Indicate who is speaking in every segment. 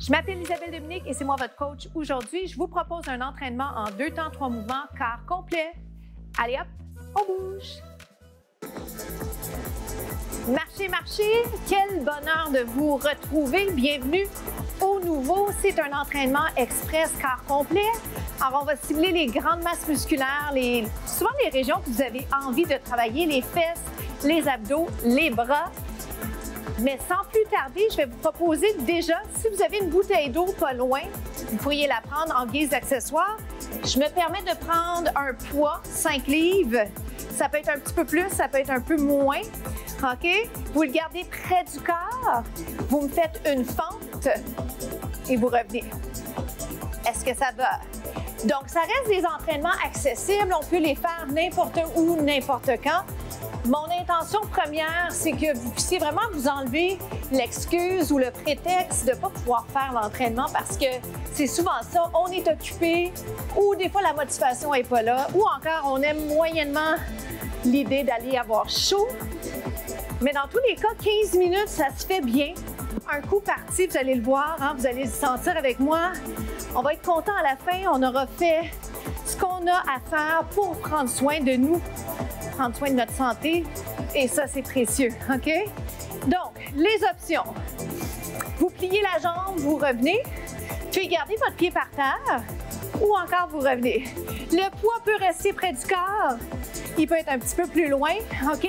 Speaker 1: Je m'appelle Isabelle Dominique et c'est moi votre coach. Aujourd'hui, je vous propose un entraînement en 2 temps, 3 mouvements, quart complet. Allez hop, on bouge. Marchez, marchez. Quel bonheur de vous retrouver. Bienvenue au nouveau. C'est un entraînement express quart complet. Alors, on va cibler les grandes masses musculaires, souvent les régions que vous avez envie de travailler, les fesses, les abdos, les bras. Mais sans plus tarder, je vais vous proposer déjà, si vous avez une bouteille d'eau pas loin, vous pourriez la prendre en guise d'accessoire. Je me permets de prendre un poids, 5 livres. Ça peut être un petit peu plus, ça peut être un peu moins. OK? Vous le gardez près du corps. Vous me faites une fente et vous revenez. Est-ce que ça va? Donc, ça reste des entraînements accessibles. On peut les faire n'importe où, n'importe quand. Mon intention première, c'est que vous puissiez vraiment vous enlever l'excuse ou le prétexte de ne pas pouvoir faire l'entraînement parce que c'est souvent ça, on est occupé ou des fois la motivation n'est pas là ou encore on aime moyennement l'idée d'aller avoir chaud. Mais dans tous les cas, 15 minutes, ça se fait bien. Un coup parti, vous allez le voir, hein, vous allez le sentir avec moi. On va être content à la fin, on aura fait ce qu'on a à faire pour prendre soin de nous. Prendre soin de notre santé et ça, c'est précieux, OK? Donc, les options. Vous pliez la jambe, vous revenez, puis gardez votre pied par terre ou encore vous revenez. Le poids peut rester près du corps, il peut être un petit peu plus loin, OK?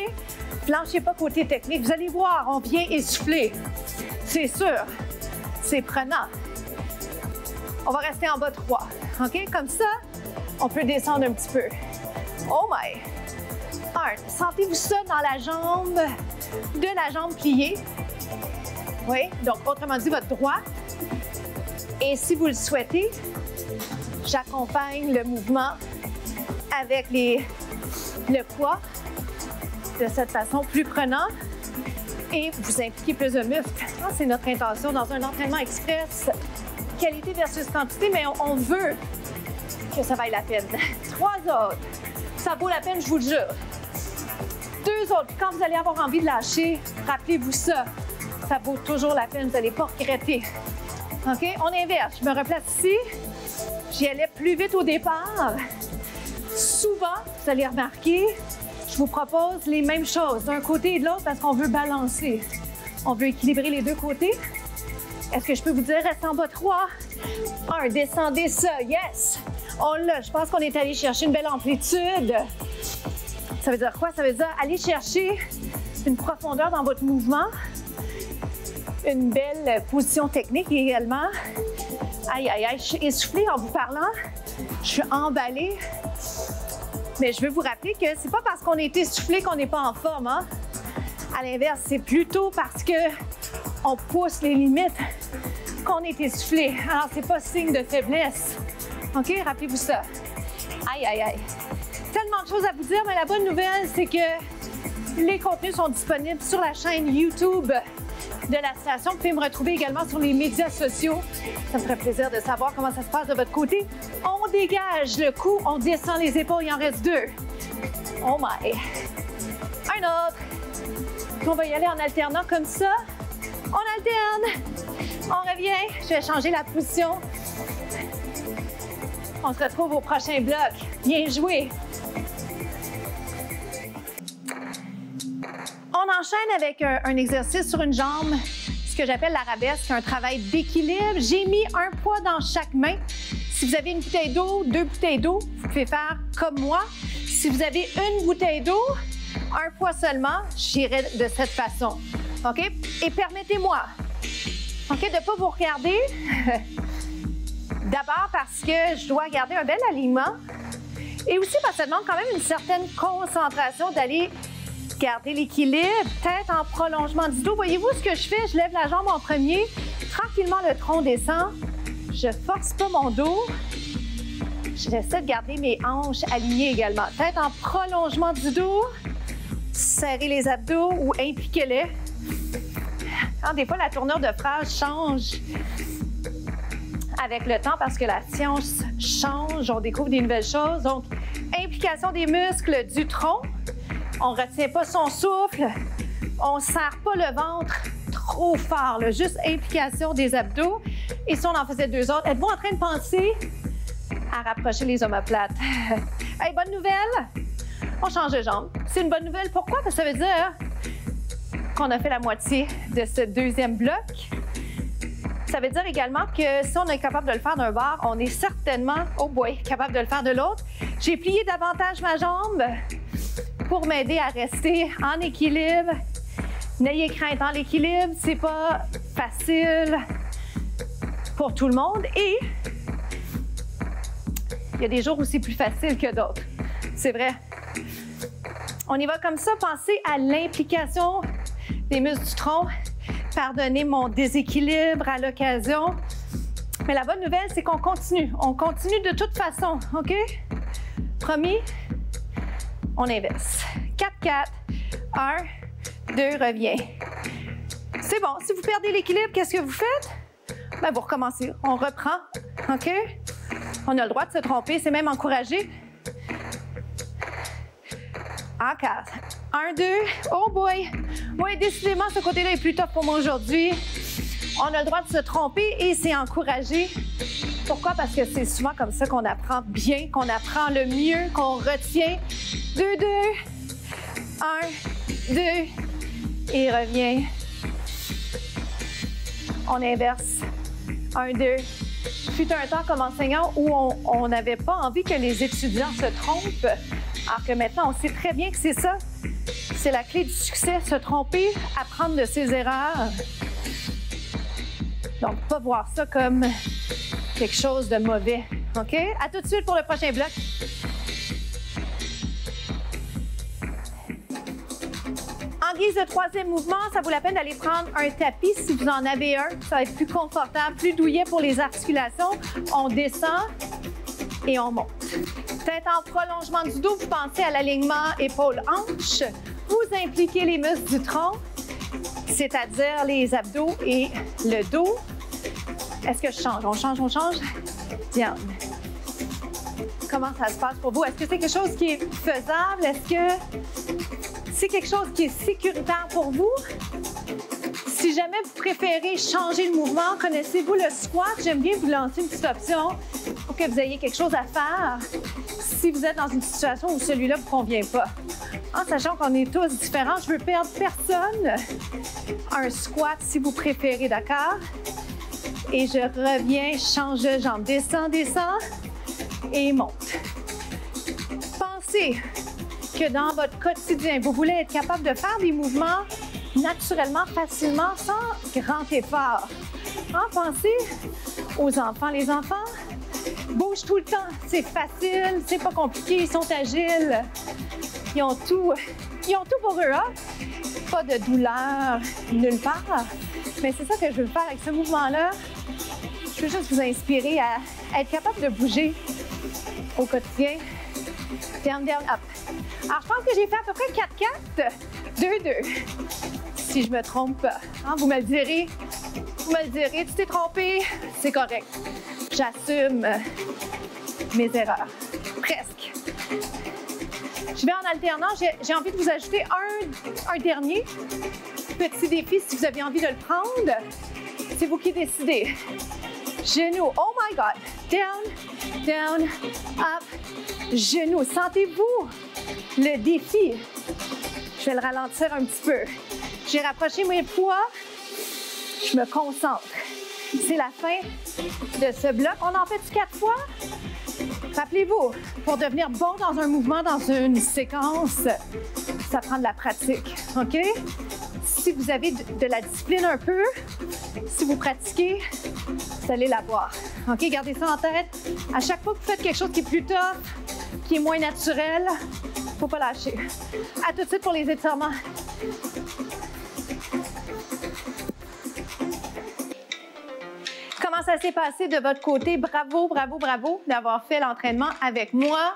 Speaker 1: Planchez pas côté technique, vous allez voir, on vient essouffler. C'est sûr, c'est prenant. On va rester en bas 3, OK? Comme ça, on peut descendre un petit peu. Oh my! Sentez-vous ça dans la jambe, de la jambe pliée. Oui, donc autrement dit, votre droite. Et si vous le souhaitez, j'accompagne le mouvement avec le poids de cette façon plus prenant et vous impliquez plus de muscles. C'est notre intention dans un entraînement express. Qualité versus quantité, mais on veut que ça vaille la peine. 3 autres. Ça vaut la peine, je vous le jure. 2 autres. Quand vous allez avoir envie de lâcher, rappelez-vous ça. Ça vaut toujours la peine, vous n'allez pas regretter. OK? On inverse. Je me replace ici. J'y allais plus vite au départ. Souvent, vous allez remarquer, je vous propose les mêmes choses d'un côté et de l'autre parce qu'on veut balancer. On veut équilibrer les deux côtés. Est-ce que je peux vous dire, restez en bas 3. 1, descendez ça. Yes! On l'a. Je pense qu'on est allé chercher une belle amplitude. Ça veut dire quoi? Ça veut dire aller chercher une profondeur dans votre mouvement, une belle position technique également. Aïe, aïe, aïe, je suis essoufflée en vous parlant. Je suis emballée. Mais je veux vous rappeler que c'est pas parce qu'on est essoufflé qu'on n'est pas en forme, hein? À l'inverse, c'est plutôt parce que on pousse les limites qu'on est essoufflé. Alors, c'est pas signe de faiblesse. OK? Rappelez-vous ça. Aïe, aïe, aïe. Tellement de choses à vous dire, mais la bonne nouvelle, c'est que les contenus sont disponibles sur la chaîne YouTube de la station. Vous pouvez me retrouver également sur les médias sociaux. Ça me ferait plaisir de savoir comment ça se passe de votre côté. On dégage le cou, on descend les épaules, il en reste 2. Oh my! Un autre. Puis on va y aller en alternant comme ça. On alterne. On revient. Je vais changer la position. On se retrouve au prochain bloc. Bien joué! On enchaîne avec un exercice sur une jambe, ce que j'appelle l'arabesque, un travail d'équilibre. J'ai mis un poids dans chaque main. Si vous avez une bouteille d'eau, 2 bouteilles d'eau, vous pouvez faire comme moi. Si vous avez une bouteille d'eau, un poids seulement, j'irai de cette façon. OK? Et permettez-moi, OK, de ne pas vous regarder. D'abord parce que je dois garder un bel alignement et aussi parce que ça demande quand même une certaine concentration d'aller garder l'équilibre, tête en prolongement du dos. Voyez-vous ce que je fais? Je lève la jambe en premier, tranquillement le tronc descend, je force pas mon dos, j'essaie de garder mes hanches alignées également. Tête en prolongement du dos, serrez les abdos ou impliquez-les. Des fois, la tournure de phrase change avec le temps parce que la science change, on découvre des nouvelles choses. Donc, implication des muscles du tronc. On ne retient pas son souffle. On ne serre pas le ventre trop fort. Là. Juste implication des abdos. Et si on en faisait 2 autres, êtes-vous en train de penser à rapprocher les omoplates? Hey, bonne nouvelle! On change de jambe. C'est une bonne nouvelle. Pourquoi? Parce que ça veut dire qu'on a fait la moitié de ce deuxième bloc. Ça veut dire également que si on est capable de le faire d'un bord, on est certainement, oh boy, capable de le faire de l'autre. J'ai plié davantage ma jambe pour m'aider à rester en équilibre. N'ayez crainte, en l'équilibre, c'est pas facile pour tout le monde et il y a des jours où c'est plus facile que d'autres. C'est vrai. On y va comme ça. Pensez à l'implication des muscles du tronc. Pardonnez mon déséquilibre à l'occasion. Mais la bonne nouvelle, c'est qu'on continue. On continue de toute façon, OK? Promis? On inverse. 4-4. 1, 2, reviens. C'est bon. Si vous perdez l'équilibre, qu'est-ce que vous faites? Ben, vous recommencez. On reprend, OK? On a le droit de se tromper. C'est même encouragé. En 4. 1, 2. Oh boy! Oui, décidément, ce côté-là est plus tough pour moi aujourd'hui. On a le droit de se tromper et c'est encouragé. Pourquoi? Parce que c'est souvent comme ça qu'on apprend bien, qu'on apprend le mieux, qu'on retient. 2, 2. 1, 2. Et reviens. On inverse. 1, 2. Fut un temps comme enseignant où on n'avait pas envie que les étudiants se trompent. Alors que maintenant, on sait très bien que c'est ça. C'est la clé du succès, se tromper, apprendre de ses erreurs. Donc, pas voir ça comme quelque chose de mauvais. OK? À tout de suite pour le prochain bloc. En guise de troisième mouvement, ça vaut la peine d'aller prendre un tapis si vous en avez un. Ça va être plus confortable, plus douillet pour les articulations. On descend et on monte. Tête en prolongement du dos, vous pensez à l'alignement épaule-hanche. Vous impliquez les muscles du tronc, c'est-à-dire les abdos et le dos. Est-ce que je change? On change, on change? Bien. Comment ça se passe pour vous? Est-ce que c'est quelque chose qui est faisable? Est-ce que c'est quelque chose qui est sécuritaire pour vous? Si jamais vous préférez changer de mouvement, connaissez-vous le squat? J'aime bien vous lancer une petite option pour que vous ayez quelque chose à faire si vous êtes dans une situation où celui-là ne vous convient pas. En sachant qu'on est tous différents, je veux perdre personne. Un squat si vous préférez, d'accord? Et je reviens, change de jambe. Descends, descends et monte. Pensez que dans votre quotidien, vous voulez être capable de faire des mouvements naturellement, facilement, sans grand effort. Pensez aux enfants. Les enfants bougent tout le temps. C'est facile, c'est pas compliqué, ils sont agiles. Ils ont tout pour eux, hein? Pas de douleur nulle part. Mais c'est ça que je veux faire avec ce mouvement-là. Je veux juste vous inspirer à être capable de bouger au quotidien. Down, down, up. Alors, je pense que j'ai fait à peu près 4-4, 2-2. Si je me trompe pas. Vous me le direz. Vous me le direz. Tu t'es trompé, c'est correct. J'assume mes erreurs. Presque. Je vais en alternant. J'ai envie de vous ajouter un dernier petit défi si vous avez envie de le prendre. C'est vous qui décidez. Genoux. Oh my God. Down, down, up, genoux. Sentez-vous le défi? Je vais le ralentir un petit peu. J'ai rapproché mes poids. Je me concentre. C'est la fin de ce bloc. On en fait 4 fois. Rappelez-vous, pour devenir bon dans un mouvement, dans une séquence, ça prend de la pratique, OK? Si vous avez de la discipline un peu, si vous pratiquez, vous allez l'avoir. OK? Gardez ça en tête. À chaque fois que vous faites quelque chose qui est plus tough, qui est moins naturel, il ne faut pas lâcher. À tout de suite pour les étirements. Comment ça s'est passé de votre côté? Bravo, bravo, bravo d'avoir fait l'entraînement avec moi.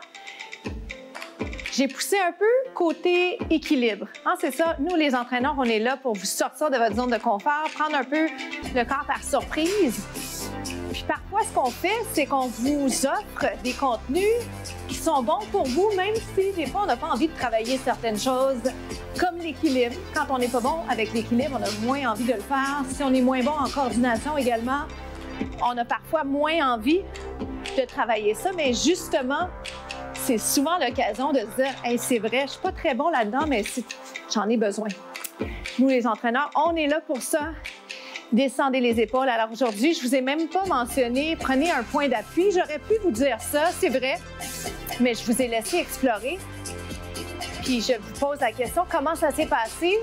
Speaker 1: J'ai poussé un peu côté équilibre. C'est ça, nous les entraîneurs, on est là pour vous sortir de votre zone de confort, prendre un peu le corps par surprise. Puis parfois, ce qu'on fait, c'est qu'on vous offre des contenus qui sont bons pour vous, même si des fois, on n'a pas envie de travailler certaines choses, comme l'équilibre. Quand on n'est pas bon avec l'équilibre, on a moins envie de le faire. Si on est moins bon en coordination également, on a parfois moins envie de travailler ça, mais justement, c'est souvent l'occasion de se dire « Hey, c'est vrai, je ne suis pas très bon là-dedans, mais j'en ai besoin. » Nous, les entraîneurs, on est là pour ça. Descendez les épaules. Alors aujourd'hui, je ne vous ai même pas mentionné, prenez un point d'appui. J'aurais pu vous dire ça, c'est vrai, mais je vous ai laissé explorer. Puis je vous pose la question, comment ça s'est passé?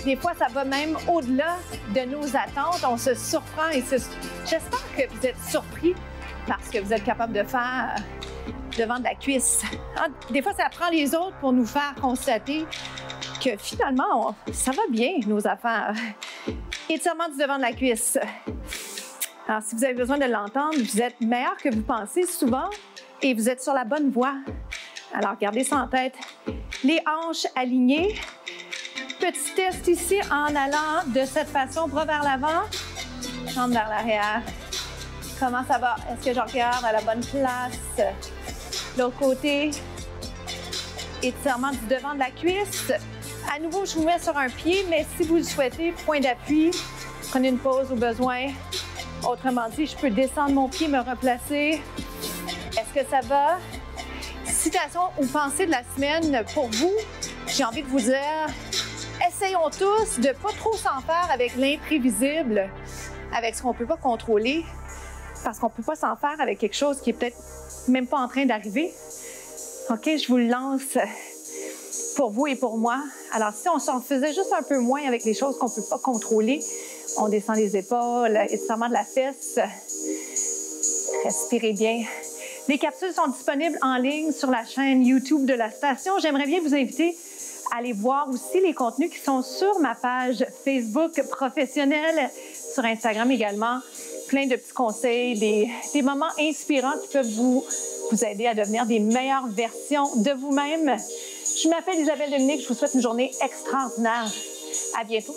Speaker 1: Des fois, ça va même au-delà de nos attentes. On se surprend et j'espère que vous êtes surpris parce que vous êtes capable de faire devant de la cuisse. Des fois, ça prend les autres pour nous faire constater que finalement, ça va bien, nos affaires. Étirement du devant de la cuisse. Alors, si vous avez besoin de l'entendre, vous êtes meilleur que vous pensez souvent et vous êtes sur la bonne voie. Alors, gardez ça en tête. Les hanches alignées. Petit test ici en allant de cette façon, bras vers l'avant, jambes vers l'arrière. Comment ça va? Est-ce que je regarde à la bonne place? L'autre côté, étirement du devant de la cuisse. À nouveau, je vous mets sur un pied, mais si vous le souhaitez, point d'appui, prenez une pause au besoin. Autrement dit, je peux descendre mon pied, me replacer. Est-ce que ça va? Citation ou pensée de la semaine pour vous, j'ai envie de vous dire, essayons tous de ne pas trop s'en faire avec l'imprévisible, avec ce qu'on ne peut pas contrôler, parce qu'on ne peut pas s'en faire avec quelque chose qui est peut-être même pas en train d'arriver. OK, je vous le lance pour vous et pour moi. Alors, si on s'en faisait juste un peu moins avec les choses qu'on ne peut pas contrôler, on descend les épaules, étirement de la fesse, respirez bien. Les capsules sont disponibles en ligne sur la chaîne YouTube de la station. J'aimerais bien vous inviter à aller voir aussi les contenus qui sont sur ma page Facebook professionnelle, sur Instagram également. Plein de petits conseils, des moments inspirants qui peuvent vous aider à devenir des meilleures versions de vous-même. Je m'appelle Isabelle Dominique, je vous souhaite une journée extraordinaire. À bientôt.